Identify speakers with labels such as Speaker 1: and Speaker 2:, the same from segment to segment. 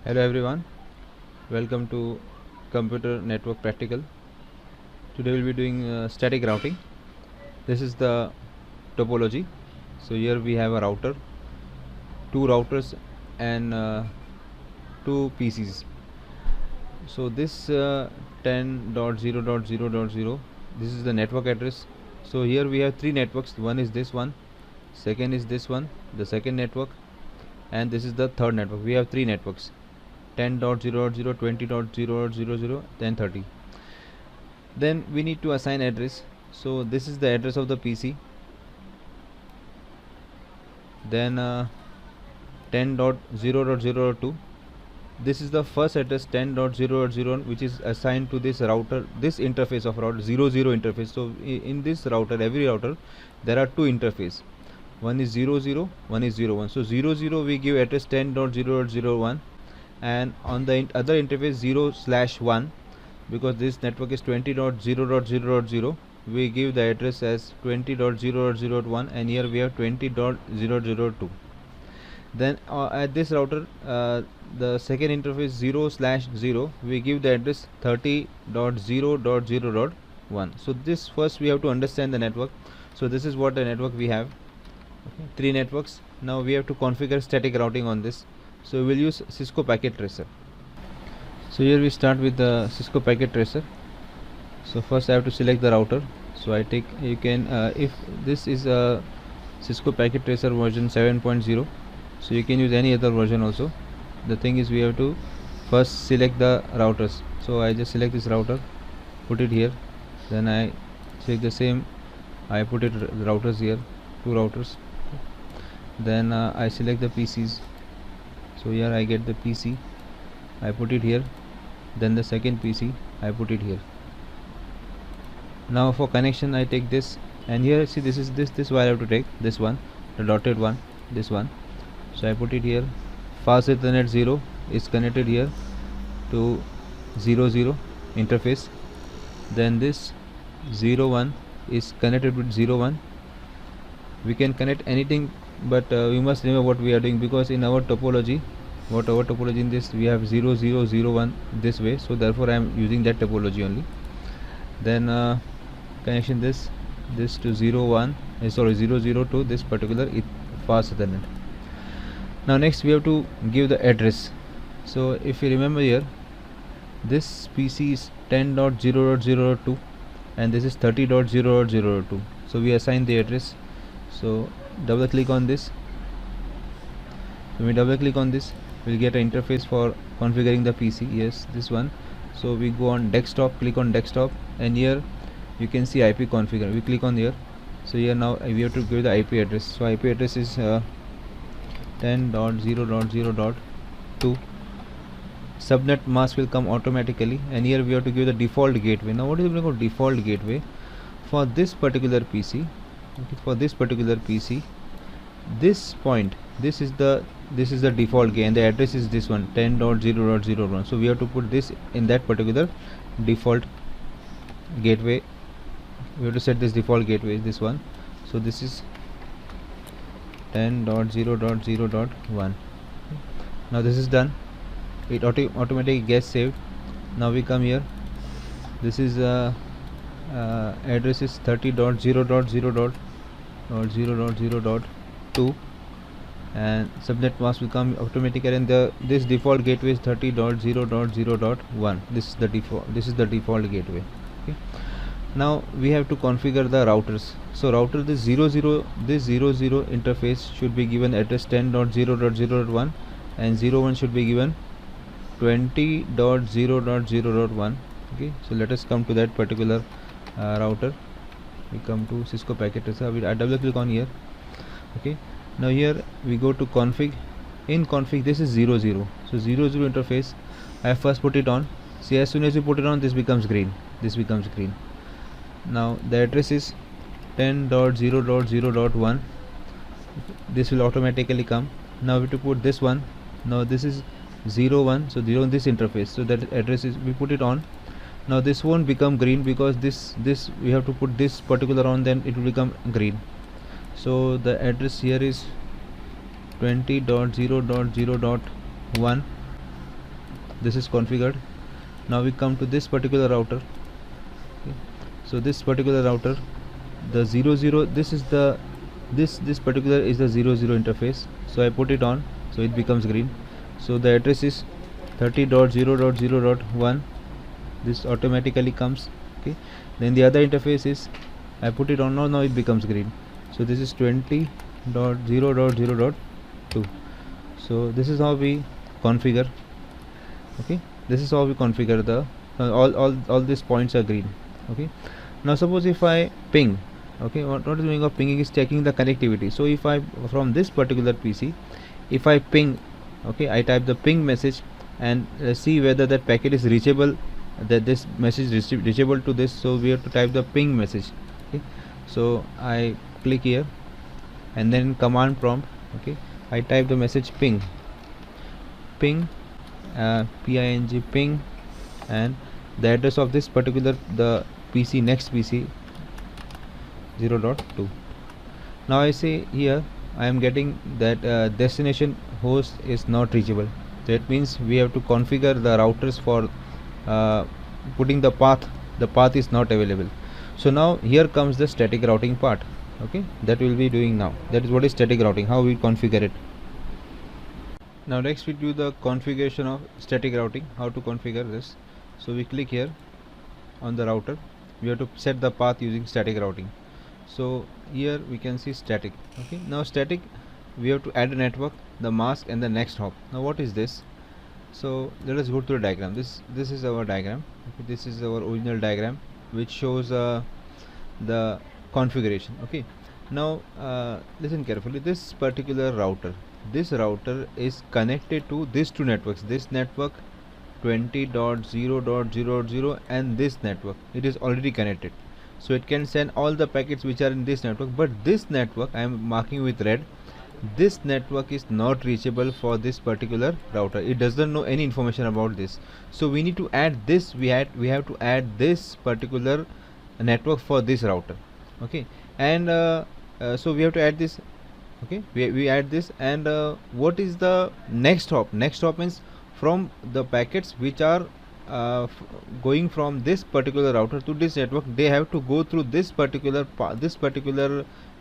Speaker 1: Hello everyone, welcome to Computer Network Practical. Today we'll be doing static routing. This is the topology. So here we have a router, two routers and two PCs. So this 10.0.0.0, this is the network address. So here we have three networks. One is this one, second is this one, the second network, and this is the third network. We have three networks: 10.0.0, 20.0.0.0, then 30. Then we need to assign address. So this is the address of the PC. Then 10.0.0.2, this is the first address 10.0.0.1, which is assigned to this router, this interface of router 00 interface. So in this router, every router, there are two interface. One is 00, one is 01. So 00 we give address 10.0.0.1, and on the other interface 0/1, because this network is 20.0.0.0, we give the address as 20.0.0.1, and here we have 20.0.0.2. Then at this router, the second interface 0/0, we give the address 30.0.0.1. So this first we have to understand the network. So this is what the network we have. Okay, three networks. Now we have to configure static routing on this. So we'll use Cisco Packet Tracer. So here we start with the Cisco Packet Tracer. So first I have to select the router. So I take, you can if this is a Cisco Packet Tracer version 7.0, so you can use any other version also. The thing is, we have to first select the routers. So I just select this router, put it here, then I select the same, I put it routers here, two routers. Then I select the PCs. So here I get the PC, I put it here, then the second PC, I put it here. Now for connection I take this, and here see, this is this wire I have to take, this one, the dotted one, this one. So I put it here. Fast Ethernet 0 is connected here to 00 interface. Then this 01 is connected with 01. We can connect anything, but we must remember what we are doing, because in our topology, in this we have 0001 this way. So therefore I am using that topology only. Then connection this to 00 to this particular fast Ethernet. Now next we have to give the address. So if you remember here, this PC is 10.0.0.2 and this is 30.0.0.2. So we assign the address. So double click on this. When we double click on this, we'll get an interface for configuring the PC. Yes, this one. So we go on desktop, click on desktop, and here you can see IP configure. We click on here. So here now we have to give the IP address. So IP address is 10.0.0.2. Subnet mask will come automatically, and here we have to give the default gateway. Now what is the meaning of default gateway? For this particular PC, this point, this is the default gateway, and the address is this one, 10.0.0.1. so we have to put this in that particular default gateway. We have to set this default gateway, this one. So this is 10.0.0.1. Now this is done. It automatically gets saved. Now we come here. This is address is 30.0.0.0.2, and subnet mask will come automatically, and this default gateway is 30.0.0.1. This is the default gateway. Okay. Now we have to configure the routers. So router, this 00 interface should be given address 10.0.0.1, and 01 should be given 20.0.0.1. okay, so let us come to that particular router. We come to Cisco Packet Tracer. I double click on here. Okay, now here we go to config. In config, this is 00. So 00 interface, I first put it on. See, as soon as you put it on, this becomes green. Now the address is 10.0.0.1. this will automatically come. Now we have to put this one. Now this is 01, so 0 in this interface, so that address is, we put it on. Now this won't become green, because this we have to put this particular on, then it will become green. So the address here is 20.0.0.1, this is configured. Now we come to this particular router. Okay. So this particular router, the 00, this is the this particular is the 00 interface. So I put it on, so it becomes green. So the address is 30.0.0.1. this automatically comes. Okay, then the other interface is, I put it on, now it becomes green. So this is 20.0.0.2. so this is how we configure. Okay, this is how we configure the all these points are green. Okay, now suppose if I ping, okay, what is the meaning of pinging is checking the connectivity. So if I, from this particular PC, if I ping, okay, I type the ping message and see whether that packet is reachable, that this message reachable to this. So we have to type the ping message. Okay, so I click here and then command prompt. Okay, I type the message ping ping ping and the address of this particular, the PC, next PC 0.2. now I say here I am getting that destination host is not reachable. That means we have to configure the routers for putting the path is not available. So now here comes the static routing part. Okay, that we will be doing now. That is what is static routing, how we configure it. Now next we do the configuration of static routing, how to configure this. So we click here on the router, we have to set the path using static routing. So here we can see static. Okay, now static, we have to add a network, the mask and the next hop. Now what is this? So let us go to the diagram. This is our diagram. Okay, this is our original diagram which shows the configuration. Okay, now listen carefully. This particular router, this router is connected to these two networks, this network 20.0.0.0 and this network. It is already connected, so it can send all the packets which are in this network. But this network I am marking with red, this network is not reachable for this particular router. It doesn't know any information about this. So we need to add this, we have to add this particular network for this router. Okay, and so we have to add this. Okay, we add this, and what is the next hop? Next hop means from the packets which are going from this particular router to this network, they have to go through this particular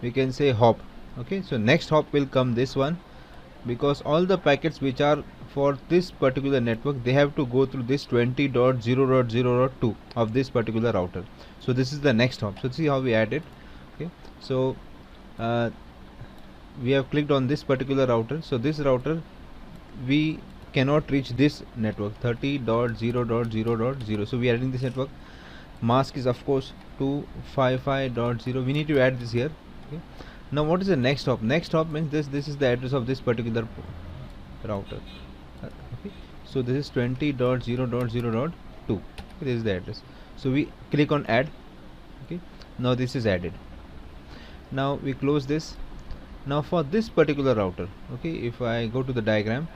Speaker 1: we can say hop. Okay, so next hop will come this one, because all the packets which are for this particular network, they have to go through this 20.0.0.2 of this particular router. So this is the next hop. So see how we add it. Okay, so we have clicked on this particular router. So this router, we cannot reach this network 30.0.0.0. so we are adding this network. Mask is of course 255.0. we need to add this here. Okay, now what is the next hop? Next hop means this is the address of this particular router. Okay, so this is 20.0.0.2. this is the address. So we click on add. Okay, now this is added. Now we close this. Now for this particular router, okay, if I go to the diagram,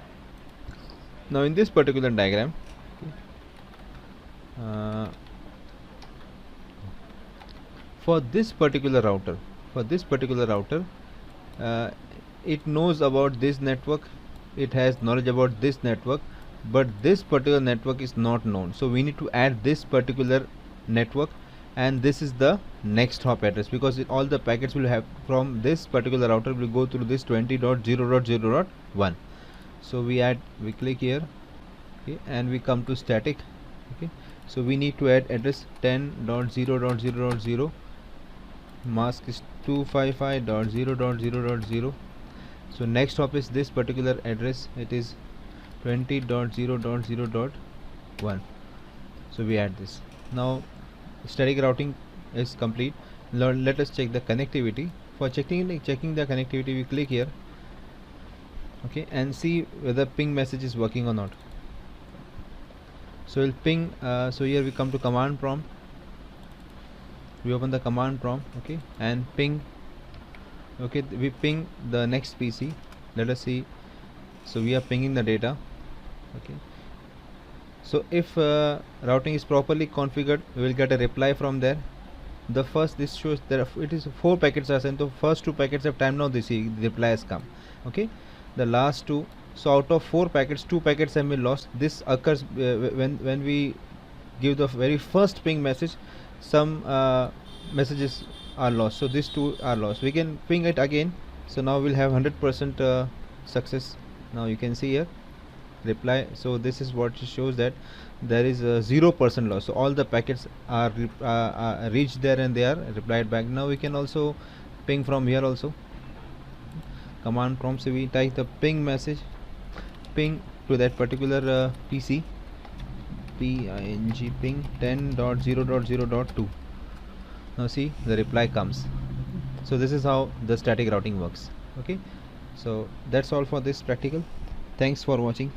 Speaker 1: now in this particular diagram, okay, for this particular router, it knows about this network, it has knowledge about this network, but this particular network is not known. So we need to add this particular network, and this is the next hop address, because all the packets will have from this particular router will go through this 20.0.0.1. so we click here. Okay, and we come to static. Okay, so we need to add address 10.0.0.0. mask is 255.0.0.0. so next hop is this particular address, it is 20.0.0.1. so we add this. Now static routing is complete. Let us check the connectivity. For checking the connectivity, we click here. Okay, and see whether ping message is working or not. So we'll ping. So here we come to command prompt. We open the command prompt. Okay, and ping. Okay, we ping the next PC. Let us see. So we are pinging the data. Okay, so if routing is properly configured, we will get a reply from there. The first, this shows that it is 4 packets are sent. So first 2 packets have time. Now this reply has come. Okay, the last 2 So out of 4 packets, 2 packets have been lost. This occurs when we give the very first ping message, some messages are lost, so these 2 are lost. We can ping it again, so now we'll have 100% success. Now you can see here reply, so this is what shows that there is a 0% loss, so all the packets are reached there and they are replied back. Now we can also ping from here also. Command prompt, so we type the ping message, ping to that particular PC, ping 10.0.0.2. now see the reply comes. So this is how the static routing works. Okay, so that's all for this practical. Thanks for watching.